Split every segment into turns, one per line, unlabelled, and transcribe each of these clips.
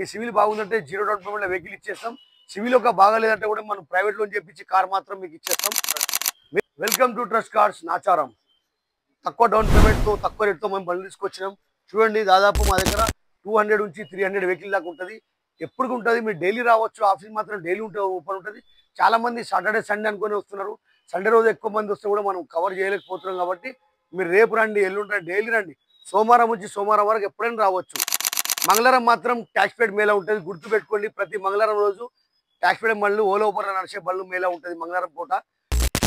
మీ civil బాగుందంటే zero down payment vehicle ఇచ్చేస్తాం. Civil ఒక బాగాలేదంటే కూడా మనం ప్రైవేట్ లోన్ చేపించి కార్ మాత్రం మీకు ఇచ్చేస్తాం. Welcome to trust cars Nacharam. తక్కువ డౌన్ పేమెంట్ తో తక్కువ రేట్ తో మేము బండ్లు తీసుకొచ్చినాం. చూడండి, దాదాపు మా దగ్గర 200 నుంచి 300 వెహికల్ దాకా ఉంటుంది. ఎప్పుడు ఉంటుంది, మీరు డైలీ రావచ్చు. ఆఫీస్ మాత్రం డైలీ ఓపెన్ ఉంటుంది. చాలా మంది సాటర్డే సండే అనుకుని వస్తున్నారు. సండే రోజు ఎక్కువ మంది వస్తే కూడా మనం కవర్ చేయలేకపోతున్నాం. కాబట్టి మీరు రేపు రండి, ఎల్లుండి రండి, డైలీ రండి. సోమవారం నుంచి సోమవారం వరకు ఎప్పుడైనా రావచ్చు. మంగళవారం మాత్రం ట్యాక్స్ పేడ్ మేళా ఉంటుంది, గుర్తు పెట్టుకోండి. ప్రతి మంగళవారం రోజు ట్యాక్స్ పేడ్ బళ్ళు ఓలా ఊబర్ నడిచే బళ్ళు మేళా ఉంటుంది మంగళవారం పూట.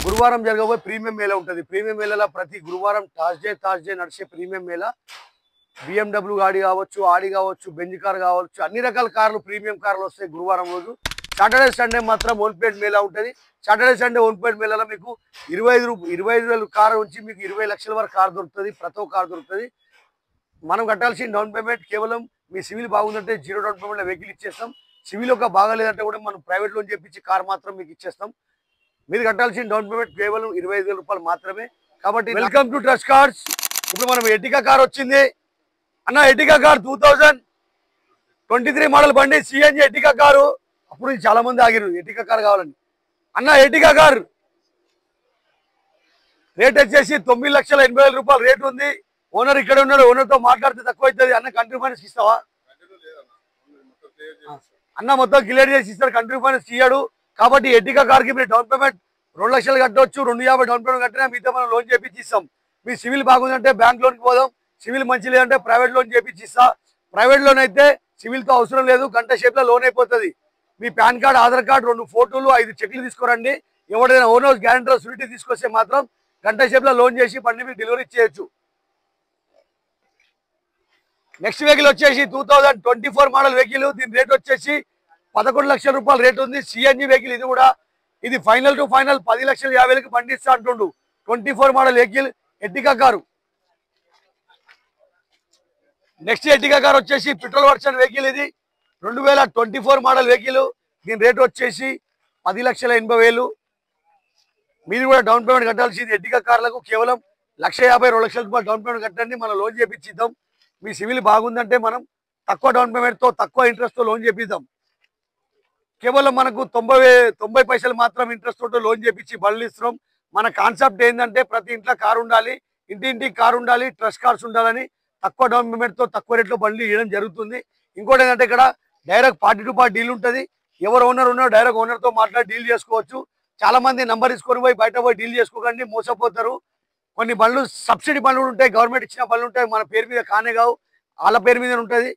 గురువారం జరగబోయే ప్రీమియం మేళా ఉంటుంది. ప్రీమియం మేళాలో ప్రతి గురువారం థర్స్డే నడిచే ప్రీమియం మేళా BMW గాడి కావచ్చు, ఆడి కావచ్చు, బెంజ్ కార్ కావచ్చు, అన్ని రకాల కార్లు ప్రీమియం కార్లు వస్తాయి గురువారం రోజు. సాటర్డే సండే మాత్రం ఓన్ ప్లేట్ మేళా ఉంటుంది. సాటర్డే సండే ఓన్ ప్లేట్ మేళాలో మీకు 25,000 కారు నుంచి మీకు 20 లక్షల వరకు కార్ దొరుకుతుంది. ప్రతి ఒక్క కార్ దొరుకుతుంది. మనం కట్టాల్సిన డౌన్ పేమెంట్ కేవలం మీ సివిల్ బాగుందంటే జీరో డౌన్ పేమెంట్ వెహికల్ ఇచ్చేస్తాం. సివిల్ ఒక బాగాలేదంటే కూడా మనం ప్రైవేట్ లోన్ చేపించి కార్ మాత్రం మీకు ఇచ్చేస్తాం. మీరు కట్టాల్సిన డౌన్ పేమెంట్ కేవలం 25,000 రూపాయలు మాత్రమే. కాబట్టి వెల్కమ్ టు ట్రస్ట్ కార్స్. ఇప్పుడు మనం ఎర్టిగా కార్ వచ్చింది అన్న. ఎర్టిగా కార్ 2023 మోడల్ బండి, సిఎన్జి ఎర్టిగా కారు. అప్పుడు చాలా మంది ఆగిరు ఎర్టిగా కార్ కావాలని. అన్న ఎర్టిగా కార్ రేట్ వచ్చేసి 9,80,000 రూపాయలు రేట్ ఉంది. ఓనర్ ఇక్కడ ఉన్నాడు, ఓనర్తో మాట్లాడితే తక్కువ అవుతుంది. అన్న కంట్రీ ఫైనాన్స్ ఇస్తావా అన్న? మొత్తం క్లియర్ చేసి ఇస్తారు, కంట్రీ ఫైనాన్స్ ఇయ్యాడు. కాబట్టి ఎర్టిగా కార్కి మీరు డౌన్ పేమెంట్ 2 లక్షలు కట్టవచ్చు. 250 డౌన్ పేమెంట్ కట్టినా మీతో మనం లోన్ చేపించి ఇస్తాం. మీ సివిల్ బాగుందంటే బ్యాంక్ లోన్కి పోదాం. సివిల్ మంచి లేదంటే ప్రైవేట్ లోన్ చేపించి ఇస్తా. ప్రైవేట్ లోన్ అయితే సివిల్తో అవసరం లేదు, గంట షేప్లో లోన్ అయిపోతుంది. మీ పాన్ కార్డ్, ఆధార్ కార్డు, 2 ఫోటోలు, 5 చెక్లు తీసుకురండి. ఎవరైనా ఓనర్ గ్యారెంటర్ సూరిటీ తీసుకొస్తే మాత్రం గంట షేప్లో లోన్ చేసి బండి మీకు డెలివరీ చేయొచ్చు. నెక్స్ట్ వెహికల్ వచ్చేసి 2024 మోడల్ వెహికల్. దీని రేట్ వచ్చేసి 11 లక్షల రూపాయలు రేట్ ఉంది. సిఎన్జి వెహికల్ ఇది కూడా. ఇది ఫైనల్ టు ఫైనల్ 10,50,000 బండి ఇస్తా అంటుండు. 24 model vehicle Ertiga car. Next Ertiga car వచ్చేసి పెట్రోల్ వర్షన్ వెహికల్. ఇది 2024 మోడల్ వెహికల్. దీని రేట్ వచ్చేసి 10,80,000. మీరు కూడా డౌన్ పేమెంట్ కట్టాల్సింది ఎర్టిగా కార్లకు కేవలం 1,50,000 2 లక్షల రూపాయలు డౌన్ పేమెంట్ కట్టండి, మనం లోన్ చేపించిద్దాం. మీ సివిల్ బాగుందంటే మనం తక్కువ డౌన్ పేమెంట్తో తక్కువ ఇంట్రెస్ట్తో లోన్ చేపిద్దాం. కేవలం మనకు 90 పైసలు మాత్రం ఇంట్రెస్ట్ తోటి లోన్ చేపించి బళ్ళు ఇస్తున్నాం. మన కాన్సెప్ట్ ఏంటంటే ప్రతి ఇంట్లో కారు ఉండాలి, ఇంటింటికి కారు ఉండాలి, ట్రస్ట్ కార్స్ ఉండాలని తక్కువ డౌన్ పేమెంట్తో తక్కువ రేట్లో బండ్లు ఇవ్వడం జరుగుతుంది. ఇంకోటి ఏంటంటే ఇక్కడ direct party to party deal ఉంటుంది. ఎవరు ఓనర్ ఉన్నారో డైరెక్ట్ ఓనర్తో మాట్లాడి డీల్ చేసుకోవచ్చు. చాలా మంది నంబర్ తీసుకొని పోయి బయట పోయి డీల్ చేసుకోకండి, మోసపోతారు. కొన్ని బండ్లు సబ్సిడీ బండ్లు ఉంటాయి, గవర్నమెంట్ ఇచ్చిన బండ్లు ఉంటాయి, మన పేరు మీద కానే కావు, వాళ్ళ పేరు మీద ఉంటుంది.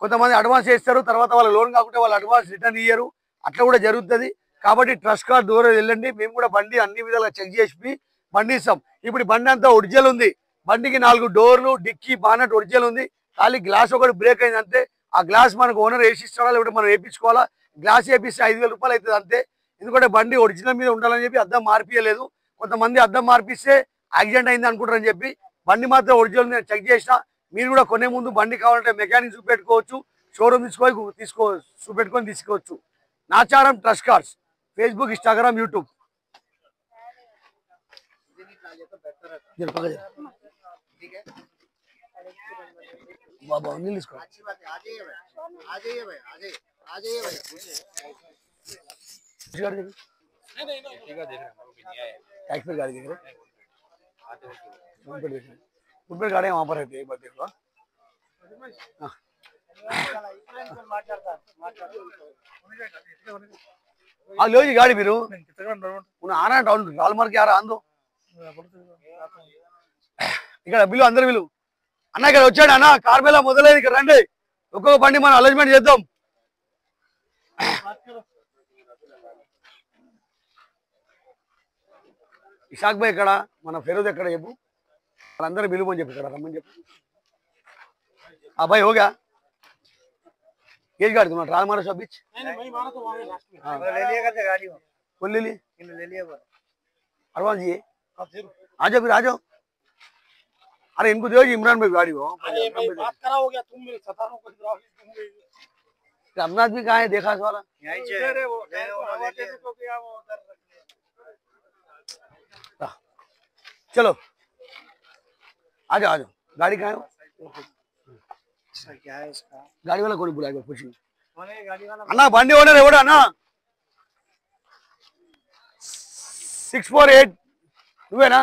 కొంతమంది అడ్వాన్స్ చేస్తారు, తర్వాత వాళ్ళ లోన్ కాకుంటే వాళ్ళు అడ్వాన్స్ రిటర్న్ ఇయ్యరు, అట్లా కూడా జరుగుతుంది. కాబట్టి ట్రస్ట్ కార్డ్ దూరం వెళ్ళండి. మేము కూడా బండి అన్ని విధాలుగా చెక్ చేసి బండి ఇస్తాం. ఇప్పుడు బండి అంతా ఒరిజినల్ ఉంది. బండికి 4 డోర్లు, డిక్కీ, బానట్ ఒరిజినల్ ఉంది. ఖాళీ గ్లాస్ ఒకటి బ్రేక్ అయింది అంతే. ఆ గ్లాస్ మనకు ఓనర్ వేసి ఇస్తాడా లేకపోతే మనం వేయించుకోవాలా. గ్లాస్ వేపిస్తే 5,000 రూపాయలు అవుతుంది అంతే. ఎందుకంటే బండి ఒరిజినల్ మీద ఉండాలని చెప్పి అద్దం మార్పియలేదు. కొంతమంది అద్దం మార్పిస్తే యాక్సిడెంట్ అయింది అనుకుంటారని చెప్పి బండి మాత్రం ఒరిజినల్ నేను చెక్ చేసిన. మీరు కూడా కొనే ముందు బండి కావాలంటే మెకానిక్ చూపెట్టుకోవచ్చు, షోరూమ్ చూపెట్టుకొని తీసుకోవచ్చు. Nacharam trust cars, Facebook, Instagram, YouTube. बाबा नील इसको अच्छी बात है। आ जाइए भाई, आ जाइए भाई, आ जाइए, आ जाइए भाई। नहीं ठीक है, देख रहे हैं वो भी नहीं आए। टैक्स पे गाड़ी देख रहे हैं, आते हैं उन पे देख रहे हैं, उन पे गाड़ी वहां पर रहती है, एक बार देख लो। हां लो जी गाड़ी फिरू उन आना टाउन डाल मार के आ रहा आंदो ఇక్కడ బిల్లు అందరు బిల్లు అన్న. ఇక్కడ వచ్చాడు అన్న, కార్ మేళా మొదలైంది, ఇక్కడ రండి. ఒక్కొక్క బండి మనం అరేంజ్మెంట్ చేద్దాం. ఇషాక్ భాయ్ ఎక్కడ, మన ఫెరోజ్ ఎక్కడ చెప్పు, వాళ్ళందరూ బిల్లు అని చెప్పి ఇక్కడ రమ్మని చెప్పు. ఆ భాయ్ హోగా ఏజ్ గాड़ी तुम्हारा ट्रायल मारा सब बीच नहीं नहीं मारा तो वहां लास्ट में ले लिया करते गाड़ी वो बोल ले लिया एडवांस ये आ जाओ फिर आ जाओ. अरे इनको दो इमरान भाई गाड़ी हो बात करा हो गया, तुम मेरे सतारों को अमनाथ भी कहाँ है, देखा वाला यहीं है वो चलो आ जाओ गाड़ी कहाँ है. गाड़ी वाला कौन बुलाएगा कुछ अन्ना बंडी ओनर एवड़ा अन्ना 648 నువ్వేనా